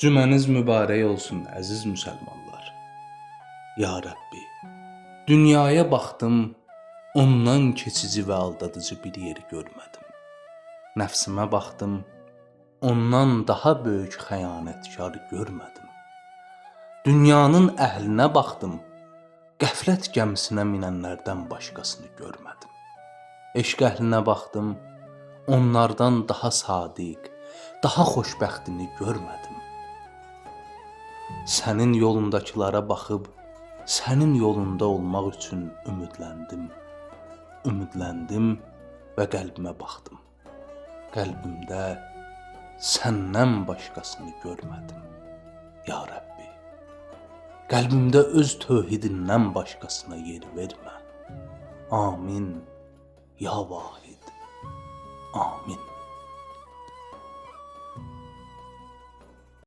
Cümləniz mübarək olsun əziz müsəlmanlar. Ya Rəbbi, dünyaya baxdım, ondan keçici və aldadıcı bir yer görmədim. Nəfsimə baxdım, ondan daha böyük xəyanətkar görmədim. Dünyanın əhlinə baxdım, qəflət gəmisinə minənlərdən başqasını görmədim. Eşq əhlinə baxdım, onlardan daha sadiq, daha xoşbəxtini görmədim. Sənin yolundakılara baxıb, sənin yolunda olmaq üçün ümidləndim və qəlbimə baxdım. Qəlbimdə səndən başqasını görmədim. Ya Rəbbi, qəlbimdə öz tövhidindən başqasına yer vermə. Amin, ya Vahid, amin.